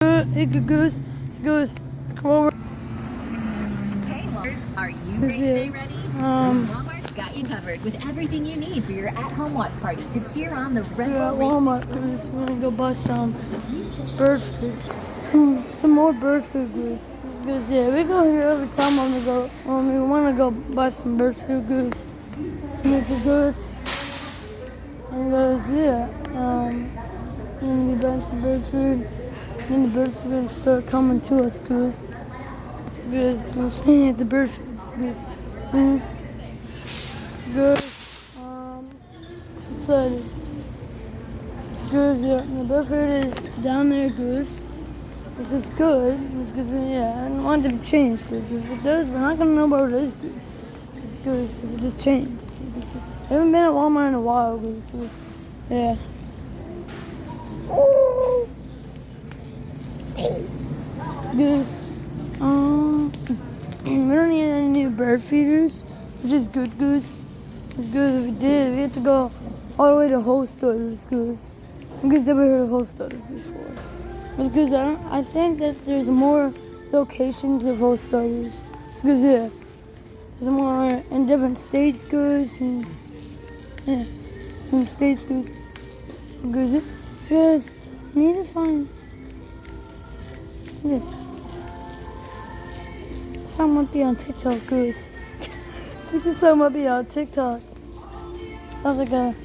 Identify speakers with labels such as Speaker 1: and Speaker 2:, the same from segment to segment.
Speaker 1: Hey, Goose. Goose, come over.
Speaker 2: Hey, Walmart, are you ready to stay ready? Walmart's got you covered with everything you need for your at-home watch party to cheer on the Red
Speaker 1: We're at
Speaker 2: Bull.
Speaker 1: Walmart, Goose. We're gonna go buy some bird food. Some more bird food, Goose. Goose, yeah, we go here every time when we go. When we want to go buy some bird food, Goose. Goose. And Goose, yeah. And we buy some bird food. And the birds are gonna start coming to us, Goose. Goose, we're speaking at the bird food, Goose. It's good. Excited. It's good, yeah. The bird food is down there, Goose. Which is good. It's good, yeah. I don't want it to change, Goose. If it does, we're not gonna know what it is, Goose. It's Goose. If it just changed. I haven't been at Walmart in a while, Goose. Yeah. Goose. We don't need any new bird feeders, which is good, Goose. It's good if we did. We have to go all the way to Whole Starters, Goose. Because never heard of Whole Starters before. Because I think that there's more locations of Whole Starters. Because yeah, there's more in different states, Goose, and yeah, in states, Goose. Because I need to find this. Song might be on TikTok, Goose. I think this song might be on TikTok. Sounds like a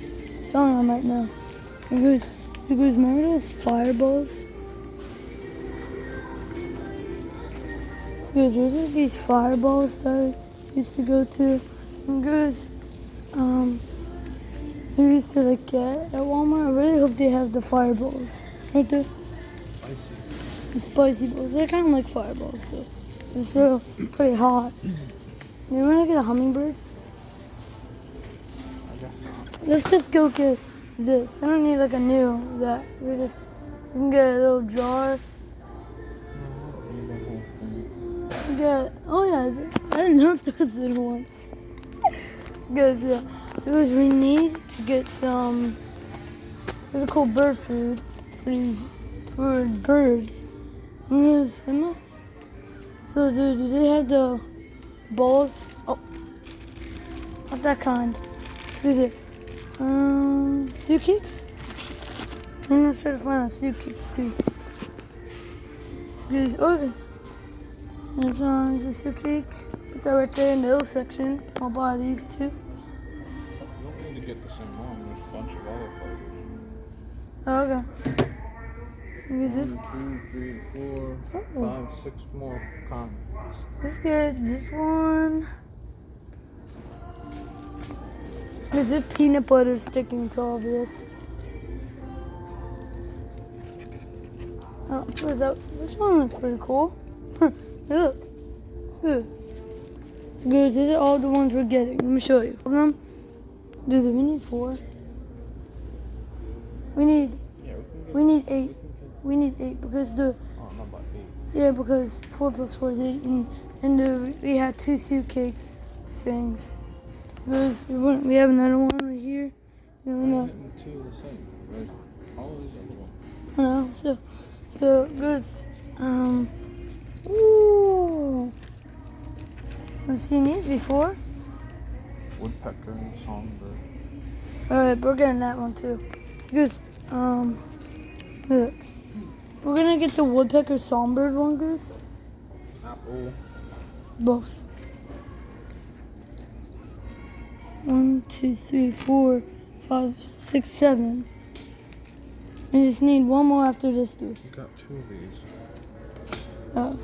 Speaker 1: song I might know. Goose, remember those fireballs? Goose, there's these fireballs that I used to go to. And Goose, we used to like get at Walmart. I really hope they have the fireballs. Right there?
Speaker 3: Spicy.
Speaker 1: The spicy balls. They're kind of like fireballs, though. They're still pretty hot. You want to get a hummingbird?
Speaker 3: I guess not.
Speaker 1: Let's just go get this. I don't need like a new that. We can get a little jar. We get, oh yeah, I didn't know those little ones. Guys, yeah. So guys, we need to get some really cool bird food for birds. So do they have the balls? Oh, not that kind. Is it? Soup cakes? I'm gonna try to find out soup cakes too. There's a soup cake. Put that right there in the little section. I'll buy these two.
Speaker 3: You don't need to get the same one. There's a bunch of other flavors.
Speaker 1: Oh, okay. Use this.
Speaker 3: 1, 2, 3, 4, 5, 6 more kinds.
Speaker 1: Let's get this one. There's a peanut butter sticking to all of this. Oh, what is that? This one looks pretty cool. Look, it's good. It's good. These are all the ones we're getting. Let me show you. Of them. Dude, we need 4. We need 8. We need 8 because the.
Speaker 3: Oh, not about 8.
Speaker 1: Yeah, because 4 plus 4 is 8, and we had 2 soup cake things. Because we have another one right here.
Speaker 3: No. 2 of the same. There's all of these other ones.
Speaker 1: I know. So there's ooh. I've seen these before.
Speaker 3: Woodpecker and songbird.
Speaker 1: Alright, we're getting that one too. Because look. We're gonna get the woodpecker songbird one, Goose.
Speaker 3: Apple.
Speaker 1: Both. 1, 2, 3, 4, 5, 6, 7. I just need one more after this, dude.
Speaker 3: You got 2 of these.
Speaker 1: Oh.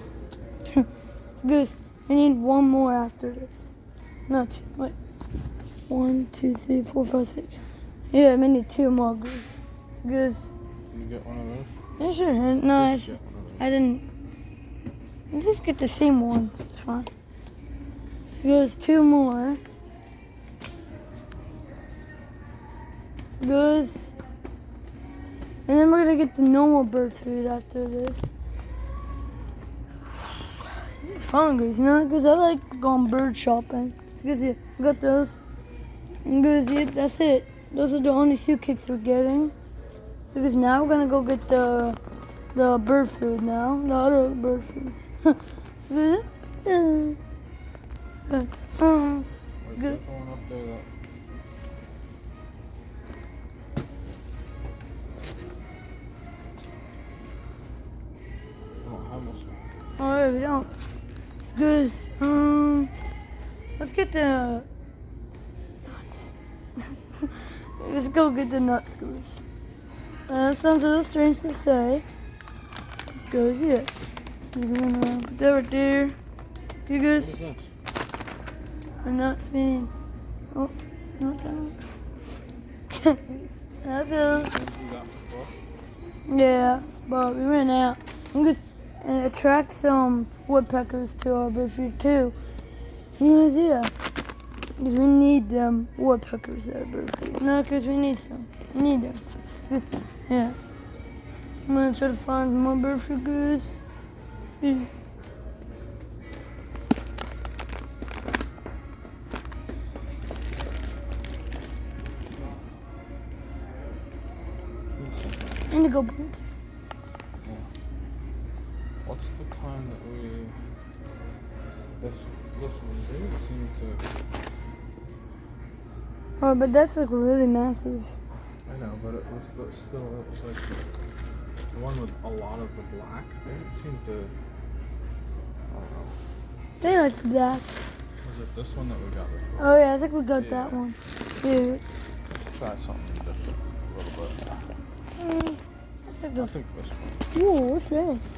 Speaker 1: It's good. I need one more after this. No, 2. Wait. 1, 2, 3, 4, 5, 6. Yeah, I need 2 more, Goose. It's good.
Speaker 3: You get one of those?
Speaker 1: Yeah, sure. No,
Speaker 3: Just get one of those.
Speaker 1: I didn't. Let's just get the same ones. It's fine. So goes 2 more. So goes. And then we're gonna get the normal bird food after this. This is fun, Goose, you know, because I like going bird shopping. So goes, yeah, we got those. And goes, yeah, that's it. Those are the only soup cakes we're getting. Because now we're gonna go get the the bird food now. The other bird foods. Good. It's good. It's good.
Speaker 3: There's one up there that. I don't have much.
Speaker 1: Alright, we don't. It's good. Let's get the nuts. Let's go get the nuts, Goose. That sounds a little strange to say. Goes, yeah. He's gonna put that right there. Okay,
Speaker 3: What is
Speaker 1: Goose.
Speaker 3: this?
Speaker 1: The nuts mean. Oh, not that. That's it.
Speaker 3: Things we got before?
Speaker 1: Yeah, but we ran out. And it attracts some woodpeckers to our bird feeder too. Because, yeah. Because we need them woodpeckers at our bird feeder. No, because we need some. We need them. It's because, yeah. I'm gonna try to find more bird feeders. Indigo bunt.
Speaker 3: What's the kind that we? This one didn't seem to.
Speaker 1: Oh, but that's like really massive.
Speaker 3: I know, but it was like the one with a lot of the black. They didn't seem to. I don't know.
Speaker 1: They like the black.
Speaker 3: Was it this one that we got before?
Speaker 1: Oh yeah, I think we got
Speaker 3: Yeah.
Speaker 1: that one. Yeah.
Speaker 3: Let's try something different a little bit.
Speaker 1: I think
Speaker 3: I
Speaker 1: those.
Speaker 3: think this one.
Speaker 1: Ooh, what's this?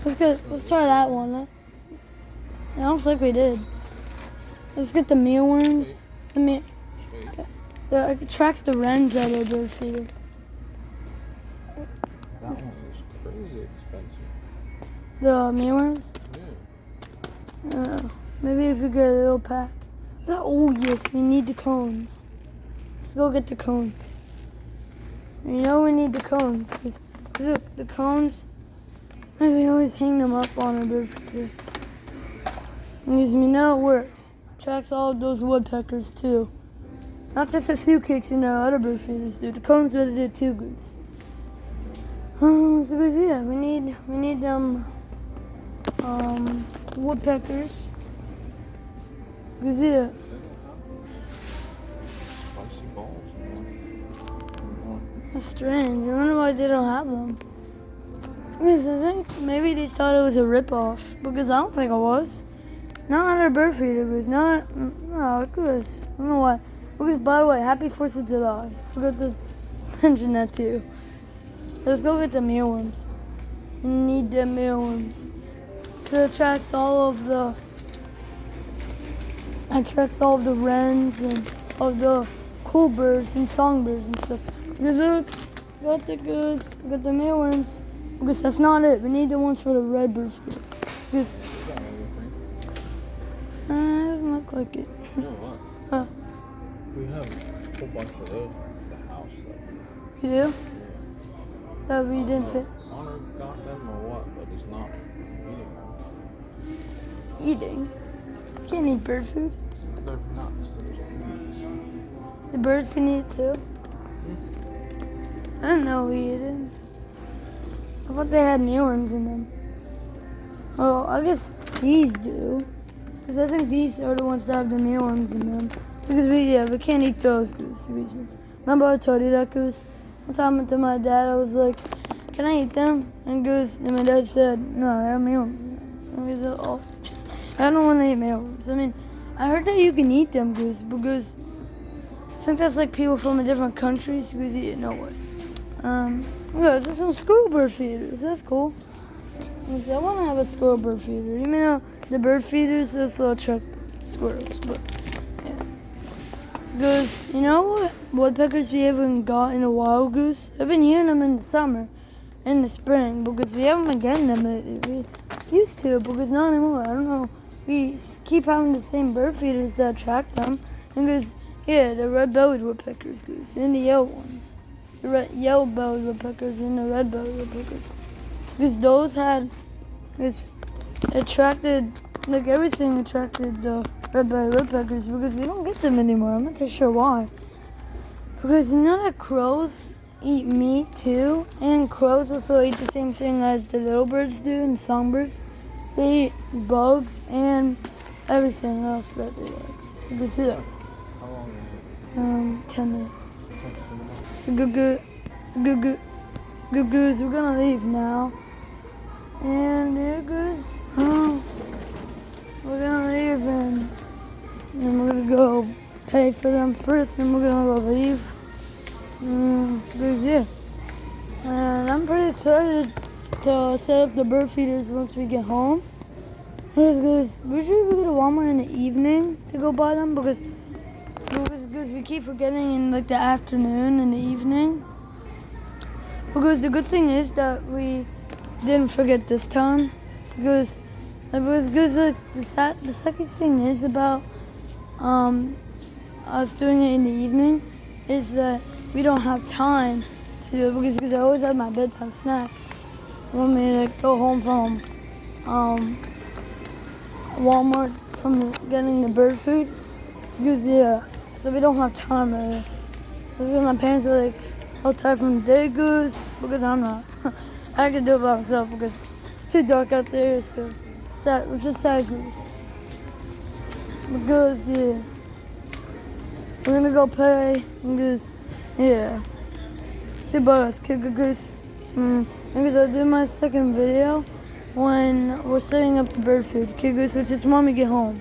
Speaker 3: This
Speaker 1: Let's try that one. I don't think we did. Let's get the mealworms.
Speaker 3: Sweet.
Speaker 1: It attracts the wrens at our bird feeder.
Speaker 3: That one was crazy expensive.
Speaker 1: The mealworms?
Speaker 3: Yeah.
Speaker 1: Maybe if we get a little pack. Oh yes, we need the cones. Let's go get the cones. You know we need the cones. Cause look, the cones, we always hang them up on our bird feeder. Because we know it works. Attracts all of those woodpeckers too. Not just the suit kicks and our other bird feeders do. The cones better do too, Goose. So Goose, yeah, we need them woodpeckers. So Goose, yeah.
Speaker 3: Spicy balls.
Speaker 1: That's strange. I wonder why they don't have them. Because I think maybe they thought it was a ripoff. Because I don't think it was. Not on our bird feeder. It was not. No, it was. I don't know why. Because, by the way, happy 4th of July. Forgot to mention that too. Let's go get the mealworms. We need the mealworms. Because it attracts all of the wrens and all the cool birds and songbirds and stuff. Because look, got the goose, got the mealworms. Because that's not it. We need the ones for the redbirds. It's just,
Speaker 3: We got everything.
Speaker 1: it doesn't look like it.
Speaker 3: You know what?
Speaker 1: Huh.
Speaker 3: We have a whole bunch of those at the house though.
Speaker 1: You do? That we didn't
Speaker 3: I don't know
Speaker 1: fit.
Speaker 3: if Connor got them or what, but he's not eating them.
Speaker 1: Eating. Can't eat bird food.
Speaker 3: They're nuts. They're just peanuts.
Speaker 1: The birds can eat it too. I didn't know we ate it. I thought they had mealworms in them. Well, I guess these do. Because I think these are the ones that have the mealworms in them. Because we can't eat those, Goose. Remember I told you that, Goose? One time to my dad, I was like, can I eat them? And Goose, and my dad said, no, they have mealworms in them. And he said, oh, I don't want to eat mealworms. I mean, I heard that you can eat them, Goose, because I think that's like people from a different countries, Goose eat it, no way. Yeah, there's some squirrel bird feeders. That's cool. I want to have a squirrel bird feeder. Even though the bird feeders just attract squirrels, but yeah. Goose, you know what woodpeckers we haven't got in a while, Goose? I've been hearing them in the summer, in the spring, because we haven't been getting them lately. We used to, because not anymore. I don't know. We keep having the same bird feeders that attract them. And Goose, yeah, the red-bellied woodpeckers, Goose, and the yellow ones. The yellow-bellied woodpeckers and the red-bellied woodpeckers. Because those had, it's attracted, like everything attracted the red-bellied woodpeckers, because we don't get them anymore. I'm not too sure why. Because you know that crows eat meat too, and crows also eat the same thing as the little birds do and songbirds. They eat bugs and everything else that they like. So this is it.
Speaker 3: How long
Speaker 1: 10 minutes.
Speaker 3: is it?
Speaker 1: So good. We're gonna leave now. And there goes. We're gonna leave and then we're gonna go pay for them first, then we're gonna go leave. So there's it. And I'm pretty excited to set up the bird feeders once we get home. Because usually we go to Walmart in the evening to go buy them because we keep forgetting in like the afternoon and the evening. Because the good thing is that we didn't forget this time. Because like, the second thing is about us doing it in the evening is that we don't have time to do it because I always have my bedtime snack when we go home from Walmart from getting the bird food. So we don't have time really. Because my parents are like all tired from the day goose because I'm not. I can do it by myself because it's too dark out there. So it's just sad goose. Because yeah, we're gonna go play because yeah. See about us, Kid Goose. Because I'll do my second video when we're setting up the bird food, Kid Goose, which is when we get home.